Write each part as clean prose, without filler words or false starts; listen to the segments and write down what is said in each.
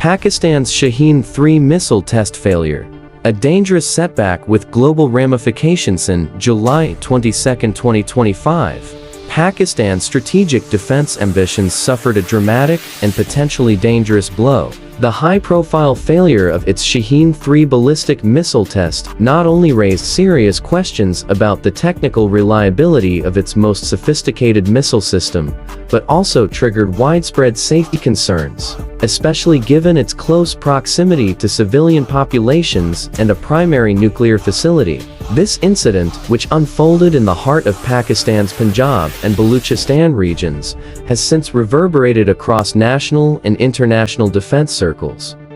Pakistan's Shaheen-III missile test failure. A dangerous setback with global ramifications. In July 22, 2025, Pakistan's strategic defense ambitions suffered a dramatic and potentially dangerous blow. The high-profile failure of its Shaheen-III ballistic missile test not only raised serious questions about the technical reliability of its most sophisticated missile system, but also triggered widespread safety concerns, especially given its close proximity to civilian populations and a primary nuclear facility. This incident, which unfolded in the heart of Pakistan's Punjab and Balochistan regions, has since reverberated across national and international defense circles.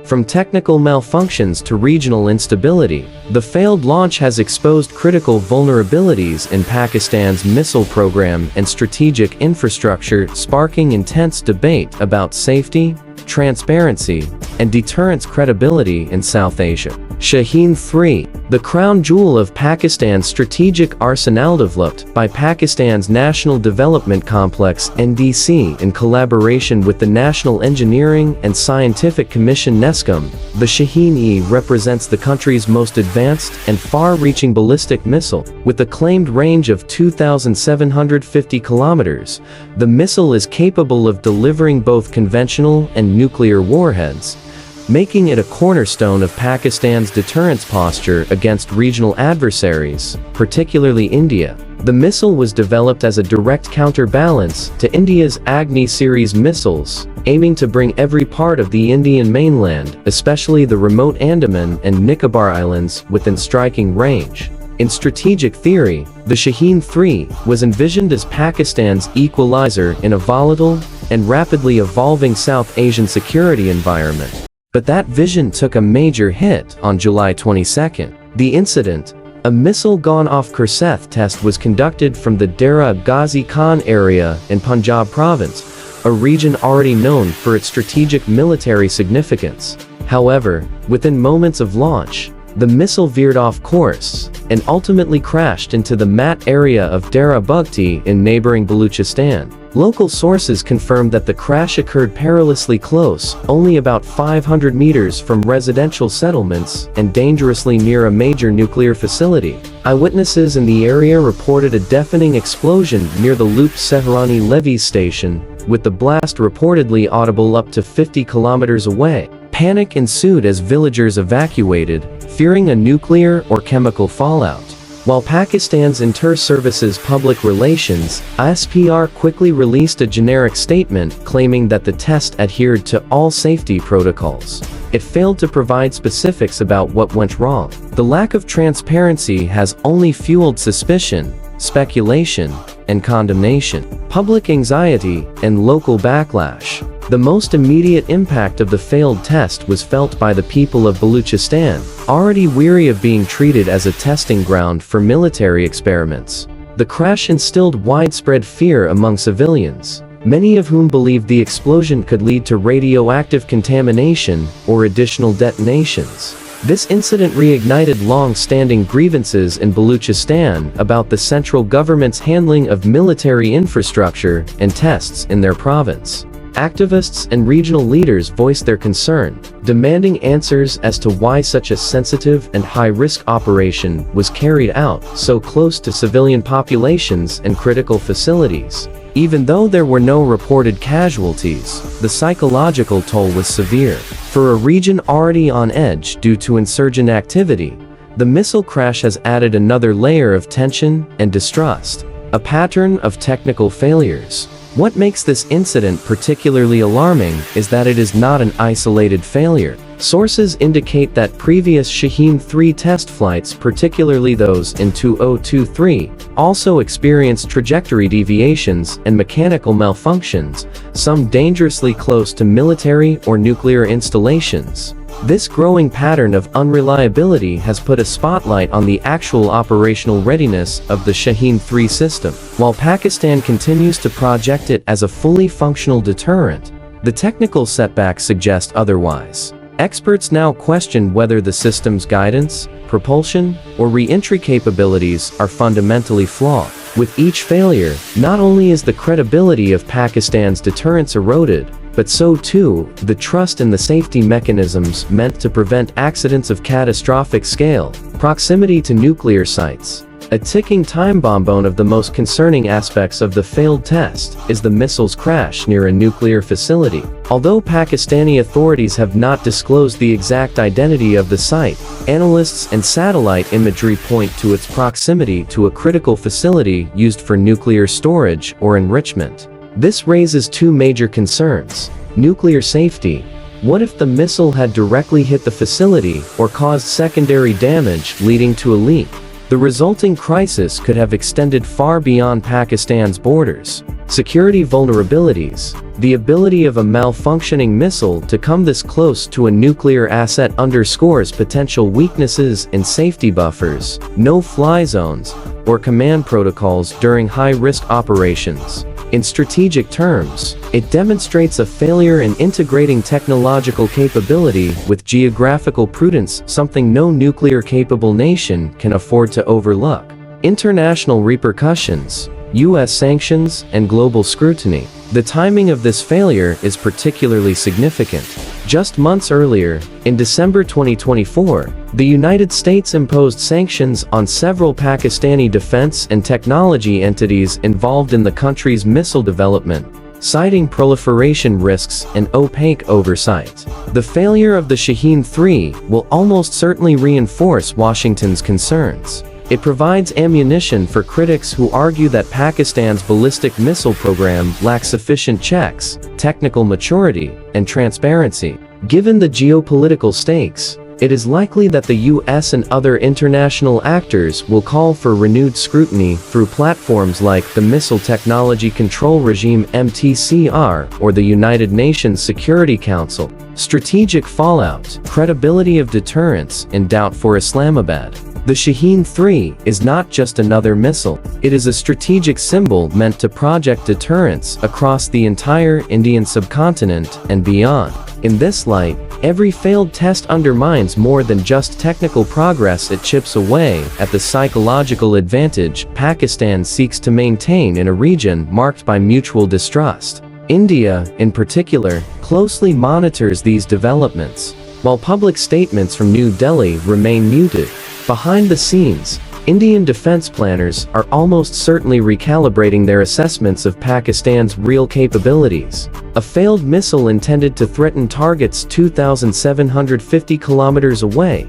From technical malfunctions to regional instability, the failed launch has exposed critical vulnerabilities in Pakistan's missile program and strategic infrastructure, sparking intense debate about safety, transparency, and deterrence credibility in South Asia. Shaheen-III, the crown jewel of Pakistan's strategic arsenal developed by Pakistan's National Development Complex (NDC) in collaboration with the National Engineering and Scientific Commission (NESCOM), the Shaheen-E represents the country's most advanced and far-reaching ballistic missile. With a claimed range of 2,750 kilometers, the missile is capable of delivering both conventional and nuclear warheads, making it a cornerstone of Pakistan's deterrence posture against regional adversaries, particularly India. The missile was developed as a direct counterbalance to India's Agni series missiles, aiming to bring every part of the Indian mainland, especially the remote Andaman and Nicobar Islands, within striking range. In strategic theory, the Shaheen-III was envisioned as Pakistan's equalizer in a volatile and rapidly evolving South Asian security environment. But that vision took a major hit on July 22. The incident, a missile gone off course test, was conducted from the Dera Ghazi Khan area in Punjab province, a region already known for its strategic military significance. However, within moments of launch, the missile veered off course and ultimately crashed into the mat area of Dera Bugti in neighboring Balochistan. Local sources confirmed that the crash occurred perilously close, only about 500 meters from residential settlements and dangerously near a major nuclear facility. Eyewitnesses in the area reported a deafening explosion near the Loop Sehrani Levy station, with the blast reportedly audible up to 50 kilometers away. Panic ensued as villagers evacuated, fearing a nuclear or chemical fallout. While Pakistan's Inter-Services Public Relations (ISPR) quickly released a generic statement claiming that the test adhered to all safety protocols, it failed to provide specifics about what went wrong. The lack of transparency has only fueled suspicion, speculation, and condemnation, public anxiety, and local backlash. The most immediate impact of the failed test was felt by the people of Balochistan, already weary of being treated as a testing ground for military experiments. The crash instilled widespread fear among civilians, many of whom believed the explosion could lead to radioactive contamination or additional detonations. This incident reignited long-standing grievances in Balochistan about the central government's handling of military infrastructure and tests in their province. Activists and regional leaders voiced their concern, demanding answers as to why such a sensitive and high-risk operation was carried out so close to civilian populations and critical facilities. Even though there were no reported casualties, the psychological toll was severe. For a region already on edge due to insurgent activity, the missile crash has added another layer of tension and distrust, a pattern of technical failures. What makes this incident particularly alarming is that it is not an isolated failure. Sources indicate that previous Shaheen-III test flights, particularly those in 2023, also experienced trajectory deviations and mechanical malfunctions, some dangerously close to military or nuclear installations. This growing pattern of unreliability has put a spotlight on the actual operational readiness of the Shaheen-III system. While Pakistan continues to project it as a fully functional deterrent, the technical setbacks suggest otherwise. Experts now question whether the system's guidance, propulsion, or re-entry capabilities are fundamentally flawed. With each failure, not only is the credibility of Pakistan's deterrence eroded, but so too, the trust in the safety mechanisms meant to prevent accidents of catastrophic scale. Proximity to nuclear sites. A ticking time bomb. One of the most concerning aspects of the failed test is the missile's crash near a nuclear facility. Although Pakistani authorities have not disclosed the exact identity of the site, analysts and satellite imagery point to its proximity to a critical facility used for nuclear storage or enrichment. This raises two major concerns. Nuclear safety. What if the missile had directly hit the facility or caused secondary damage leading to a leak? The resulting crisis could have extended far beyond Pakistan's borders. Security vulnerabilities. The ability of a malfunctioning missile to come this close to a nuclear asset underscores potential weaknesses in safety buffers, no-fly zones, or command protocols during high-risk operations. In strategic terms, it demonstrates a failure in integrating technological capability with geographical prudence, something no nuclear-capable nation can afford to overlook. International repercussions. U.S. sanctions and global scrutiny. The timing of this failure is particularly significant. Just months earlier, in December 2024, the United States imposed sanctions on several Pakistani defense and technology entities involved in the country's missile development, citing proliferation risks and opaque oversight. The failure of the Shaheen-III will almost certainly reinforce Washington's concerns. It provides ammunition for critics who argue that Pakistan's ballistic missile program lacks sufficient checks, technical maturity, and transparency. Given the geopolitical stakes, it is likely that the U.S. and other international actors will call for renewed scrutiny through platforms like the Missile Technology Control Regime (MTCR) or the United Nations Security Council. Strategic fallout. Credibility of deterrence in doubt for Islamabad. The Shaheen-III is not just another missile. It is a strategic symbol meant to project deterrence across the entire Indian subcontinent and beyond. In this light, every failed test undermines more than just technical progress. It chips away at the psychological advantage Pakistan seeks to maintain in a region marked by mutual distrust. India, in particular, closely monitors these developments. While public statements from New Delhi remain muted, behind the scenes, Indian defense planners are almost certainly recalibrating their assessments of Pakistan's real capabilities. A failed missile intended to threaten targets 2,750 kilometers away,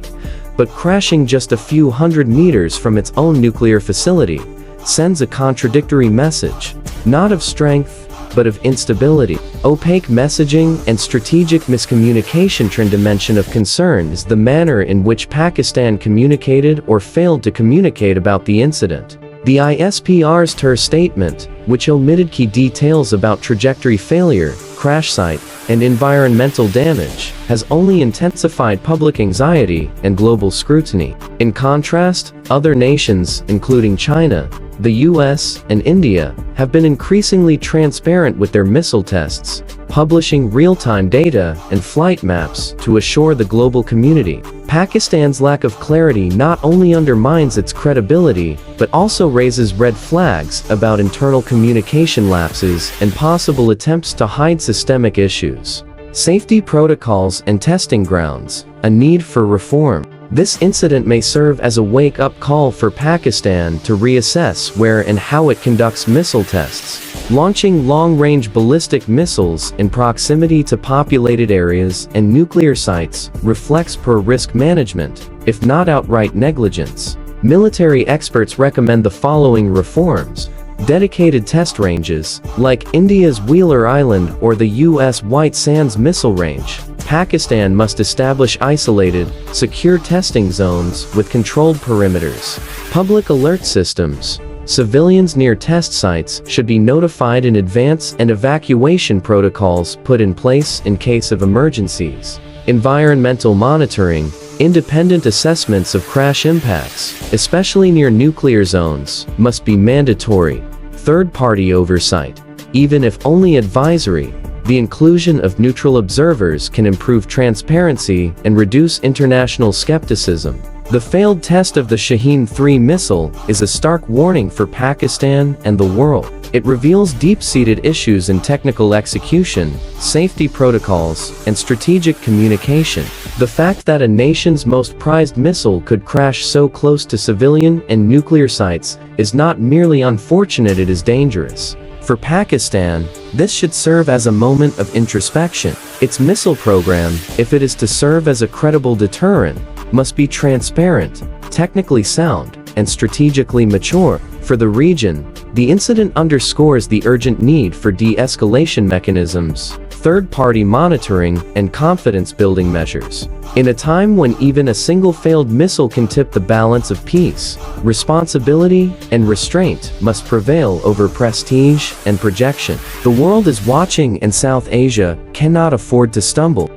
but crashing just a few hundred meters from its own nuclear facility, sends a contradictory message, not of strength, but of instability. Opaque messaging and strategic miscommunication. Dimension of concern is the manner in which Pakistan communicated or failed to communicate about the incident. The ISPR's terse statement, which omitted key details about trajectory failure, crash site, and environmental damage, has only intensified public anxiety and global scrutiny. In contrast, other nations, including China, the US, and India, have been increasingly transparent with their missile tests, publishing real-time data and flight maps to assure the global community. Pakistan's lack of clarity not only undermines its credibility, but also raises red flags about internal communication lapses and possible attempts to hide systemic issues. Safety protocols and testing grounds. A need for reform. This incident may serve as a wake-up call for Pakistan to reassess where and how it conducts missile tests. Launching long-range ballistic missiles in proximity to populated areas and nuclear sites reflects poor risk management, if not outright negligence. Military experts recommend the following reforms. Dedicated test ranges, like India's Wheeler Island or the U.S. White Sands Missile Range. Pakistan must establish isolated, secure testing zones with controlled perimeters. Public alert systems. Civilians near test sites should be notified in advance and evacuation protocols put in place in case of emergencies. Environmental monitoring. Independent assessments of crash impacts, especially near nuclear zones, must be mandatory. Third-party oversight. Even if only advisory, the inclusion of neutral observers can improve transparency and reduce international skepticism. The failed test of the Shaheen-III missile is a stark warning for Pakistan and the world. It reveals deep-seated issues in technical execution, safety protocols, and strategic communication. The fact that a nation's most prized missile could crash so close to civilian and nuclear sites is not merely unfortunate, it is dangerous. For Pakistan, this should serve as a moment of introspection. Its missile program, if it is to serve as a credible deterrent, must be transparent, technically sound, and strategically mature. For the region, the incident underscores the urgent need for de-escalation mechanisms, third-party monitoring, and confidence-building measures. In a time when even a single failed missile can tip the balance of peace, responsibility and restraint must prevail over prestige and projection. The world is watching, and South Asia cannot afford to stumble.